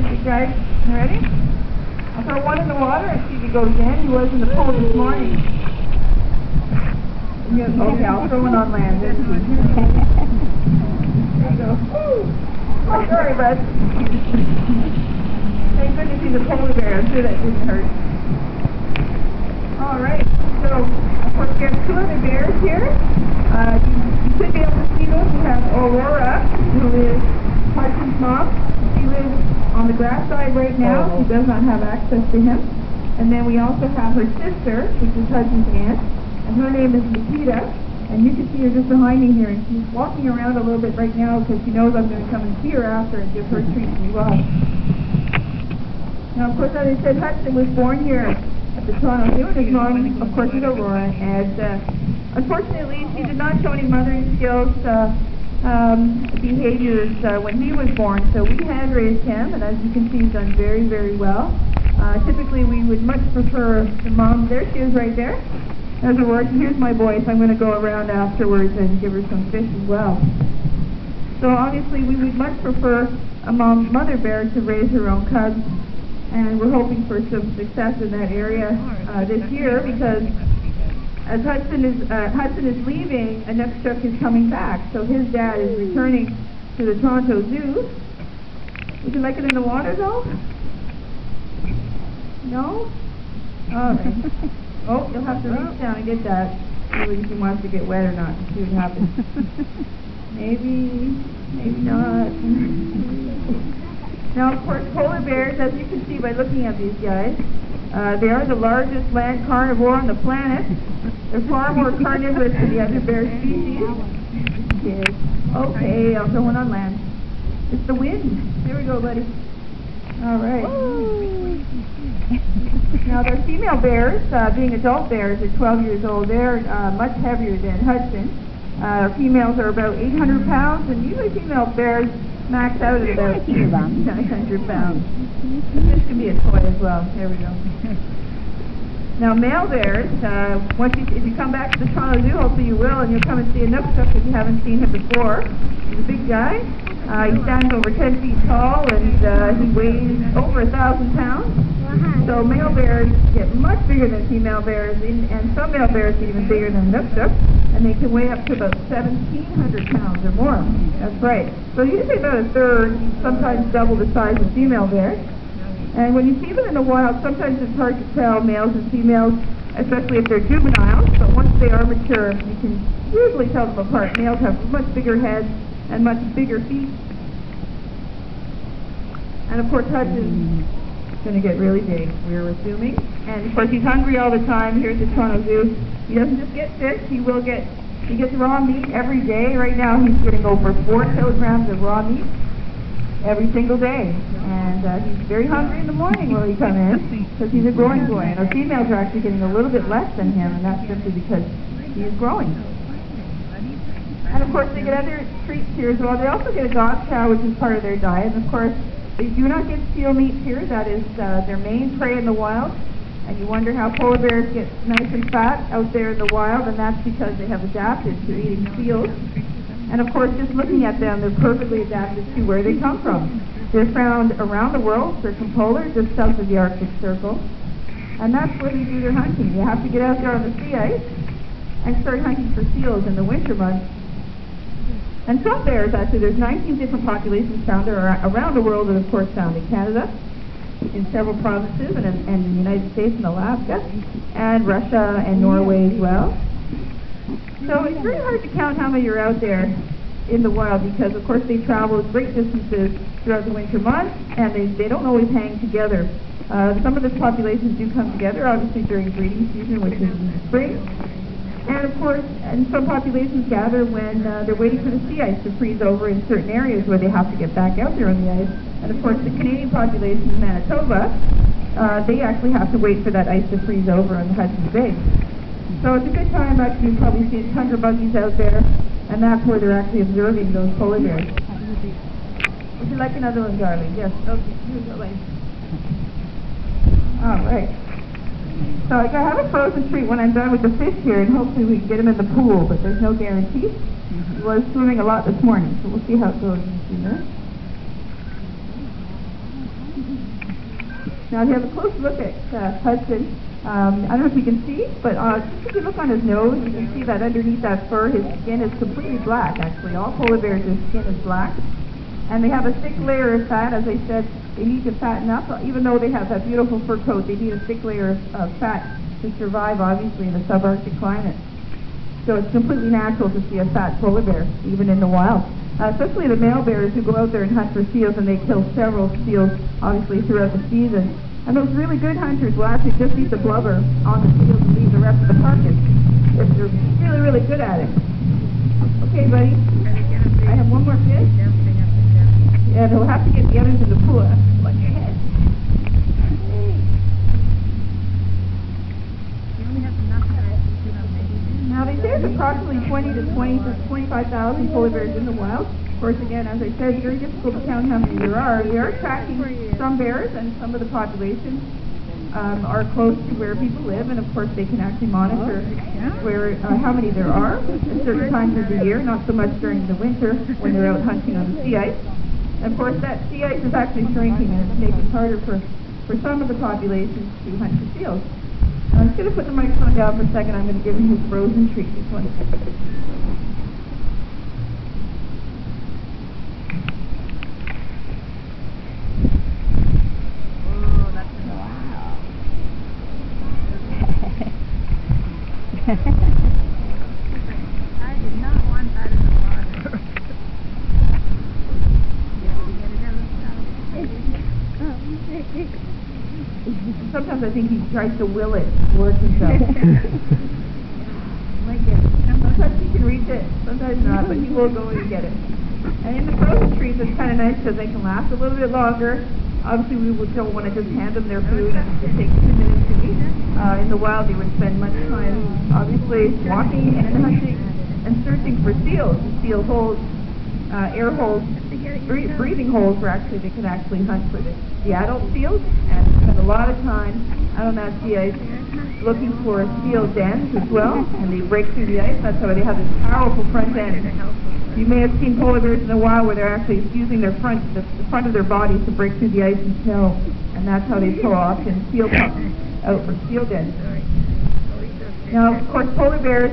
big guy. You ready? I'll throw one in the water and see if he goes in. He was in the pool this morning. Okay, I'll throw one on land. There you go. Oh, sorry, bud. Thank goodness he's a polar bear. I'm sure that didn't hurt. All right. So, of course, we have two other bears here. You should be able to see those. We have Aurora, who is Hudson's mom. She lives on the grass side right now. She does not have access to him. And then we also have her sister, which is Hudson's aunt, and her name is Nikita. And you can see her just behind me here, and she's walking around a little bit right now because she knows I'm going to come and see her after and give her a treat as well. Now, of course, as I said, Hudson was born here at the Toronto Zoo, and his mom, of course, is Aurora. And unfortunately, she did not show any mothering skills, behaviors when he was born. So we hand raised him, and as you can see, he's done very, very well. Typically, we would much prefer the mom. There she is right there. As Aurora, here's my boy, so I'm going to go around afterwards and give her some fish as well. So obviously, we would much prefer a mother bear to raise her own cubs. And we're hoping for some success in that area this year because as Hudson is leaving, Inukshuk is coming back. So his dad is returning to the Toronto Zoo. Would you like it in the water though? No? All right. Oh, you'll have to reach down and get that. See if he wants to get wet or not. See what happens. Maybe not. Now, of course, polar bears, as you can see by looking at these guys, they are the largest land carnivore on the planet. They're far more carnivorous than the other bear species. Okay, I'll throw one on land. It's the wind. There we go, buddy. All right. Now, their female bears, being adult bears, are 12 years old. They're much heavier than Hudson. Females are about 800 pounds, and usually female bears max out at about 900 pounds. This can be a toy as well. There we go. Now, male bears, if you come back to the Toronto Zoo, hopefully you will, and you'll come and see Inukshuk if you haven't seen him before. He's a big guy. He stands over 10 feet tall, and he weighs over 1,000 pounds. So male bears get much bigger than female bears, and some male bears get even bigger than Inukshuk, and they can weigh up to about 1,700 pounds or more. That's right. So usually about a third, sometimes double the size of female bears. And when you see them in the wild, sometimes it's hard to tell males and females, especially if they're juveniles, but once they are mature, you can usually tell them apart. Males have much bigger heads and much bigger feet. And of course, Hudson's going to get really big, we're assuming. And of course, he's hungry all the time here at the Toronto Zoo. He doesn't just get fish, he gets raw meat every day. Right now, he's getting over 4 kilograms of raw meat every single day. And he's very hungry in the morning when he comes in, because he's a growing boy. And our females are actually getting a little bit less than him, and that's simply because he is growing. And of course, they get other treats here as well. They also get a dog chow, which is part of their diet. And of course, they do not get seal meat here. That is their main prey in the wild. And you wonder how polar bears get nice and fat out there in the wild, and that's because they have adapted to eating seals. And of course, just looking at them, they're perfectly adapted to where they come from. They're found around the world, circumpolar, just south of the Arctic Circle. And that's where they do their hunting. You have to get out there on the sea ice and start hunting for seals in the winter months. And some bears, actually, there's 19 different populations found around the world, and of course found in Canada, in several provinces, and in the United States and Alaska, and Russia and Norway as well. So it's very hard to count how many are out there in the wild because, of course, they travel great distances throughout the winter months, and they don't always hang together. Some of the populations do come together, obviously, during breeding season, which is in the spring. And, of course, some populations gather when they're waiting for the sea ice to freeze over in certain areas where they have to get back out there on the ice. And, of course, the Canadian population in Manitoba, they actually have to wait for that ice to freeze over on the Hudson's Bay. So it's a good time, actually, you probably see tundra buggies out there, and that's where they're actually observing those polar bears. Would you like another one, darling? Yes. Okay, here's the light. All right. So I have a frozen treat when I'm done with the fish here, and hopefully we can get him in the pool, but there's no guarantee. He was swimming a lot this morning, so we'll see how it goes in a few minutes. Now, if you have a close look at Hudson, I don't know if you can see, but just if you look on his nose, you can see that underneath that fur, his skin is completely black, actually. All polar bears, their skin is black. And they have a thick layer of fat. As I said, they need to fatten up. Even though they have that beautiful fur coat, they need a thick layer of fat to survive, obviously, in a subarctic climate. So it's completely natural to see a fat polar bear, even in the wild. Especially the male bears who go out there and hunt for seals, and they kill several seals, obviously, throughout the season. And those really good hunters will actually just eat the blubber on the seals and leave the rest of the carcass if they're really, really good at it. Okay, buddy. I have one more fish. Yeah, they'll have to get the others in the pool. Watch your head. Now, they say there's approximately 20 to 25,000 polar bears in the wild. Of course, again, as I said, it's very difficult to count how many there are. We are tracking some bears, and some of the populations are close to where people live, and of course they can actually monitor where how many there are at certain times of the year, not so much during the winter when they're out hunting on the sea ice. And of course, that sea ice is actually shrinking, and it's making it harder for some of the populations to hunt for seals. I'm just going to put the microphone down for a second. I'm going to give him his frozen treat. This one. Oh, that's wow. I did not want that in the water. Sometimes I think he tries to will it towards himself. Sometimes he can reach it, sometimes not, but he will go and get it. And in the frozen treats, it's kind of nice because they can last a little bit longer. Obviously, we don't want to just hand them their food and it takes 2 minutes to eat. In the wild, they would spend much time, obviously, walking and hunting and searching for seals. Seal holes, air holes, breathing holes where actually they can actually hunt for the adult seals, and spend a lot of time out on that sea ice looking for seal dens as well, and they break through the ice. That's why they have this powerful front end. You may have seen polar bears in the wild where they're actually using the front of their bodies to break through the ice and snow, and that's how they so often seal pups out for seal dens. Now, of course, polar bears,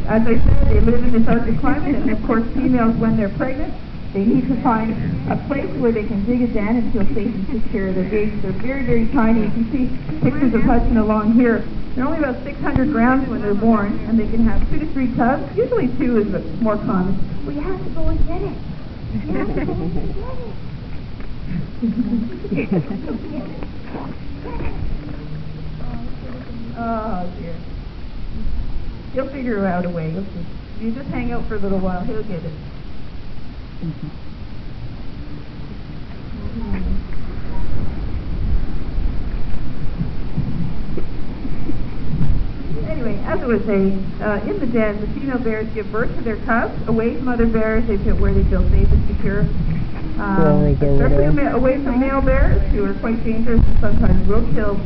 as I said, they live in this Arctic climate, and of course, females, when they're pregnant, they need to find a place where they can dig a den and feel safe and take care of their babies. They're very, very tiny. You can see pictures of Hudson along here. They're only about 600 grams when they're born, and they can have 2 to 3 cubs. Usually 2 is more common. Well, you have to go and get it. You have to go and get it. Oh, dear. He'll figure out a way. You'll see. If you just hang out for a little while, he'll get it. Anyway, as I was saying, in the den, the female bears give birth to their cubs away from other bears. They feel where they feel safe and secure. Especially away from male bears, who are quite dangerous and sometimes will kill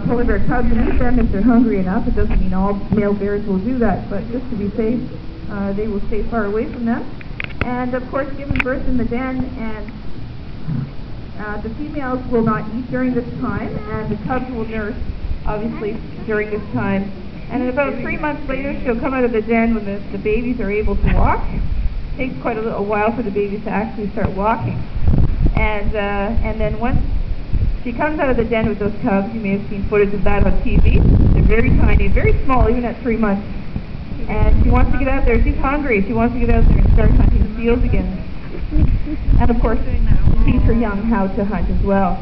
polar bear cubs and eat them if they're hungry enough. It doesn't mean all male bears will do that, but just to be safe, they will stay far away from them. And of course, giving birth in the den, and the females will not eat during this time, and the cubs will nurse, obviously, during this time. And about 3 months later, she'll come out of the den when the babies are able to walk. It takes quite a little while for the babies to actually start walking. And then once she comes out of the den with those cubs, you may have seen footage of that on TV. They're very tiny, very small, even at 3 months. And she wants to get out there. She's hungry. She wants to get out there and start hunting seals again. And of course, teach her young how to hunt as well.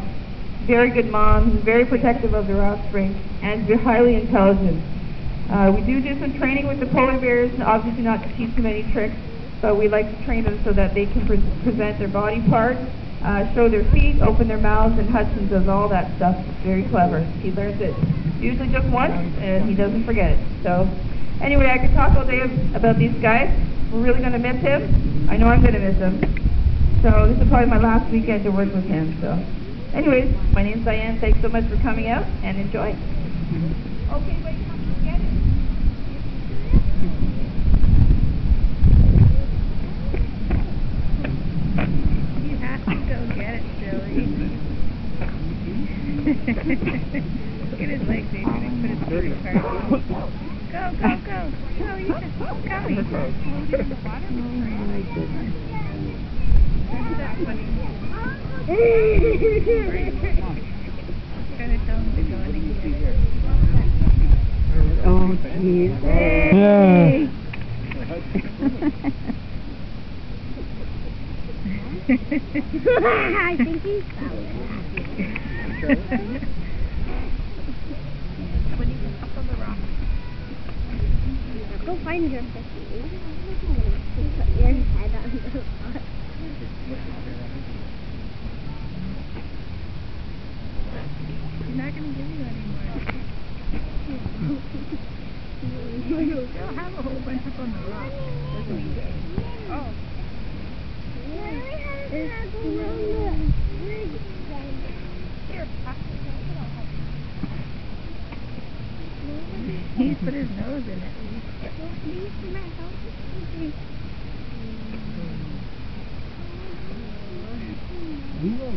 Very good moms, very protective of their offspring, and they're highly intelligent. We do some training with the polar bears, obviously not to teach them any tricks, but we like to train them so that they can present their body parts, show their feet, open their mouths, and Hudson does all that stuff. It's very clever. He learns it usually just once, and he doesn't forget it. So anyway, I could talk all day about these guys. We're really going to miss him. I know I'm going to miss him. So this is probably my last weekend to work with him. So anyways, my name's Diane. Thanks so much for coming out, and enjoy. Okay, wait, come and get it. You have to go get it, Joey. Look at his legs, he's going to put his booty part. Go, go, go. Go, you can go. He's floating in the water. Oh my goodness. Isn't that funny? Trying to tell him to go in again. Oh, jeez. Yeah. I think he's When you get up on the rock. Go find your fishy. Put your head on the rock. He's not going to give you any more. He'll still have a whole bunch up on the rock. Doesn't he? Oh. He's put his nose in it. We will.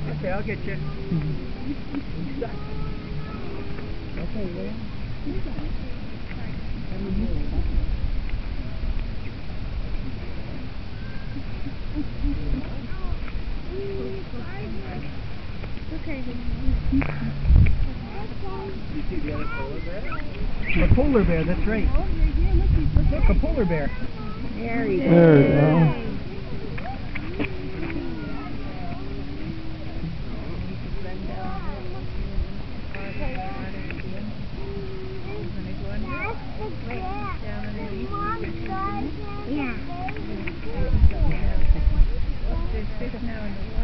Okay, I'll get you. Okay, well. You see the other polar bear? A polar bear, that's right. Look, a polar bear. There you go. There we go. Yeah. There's fish now in the water.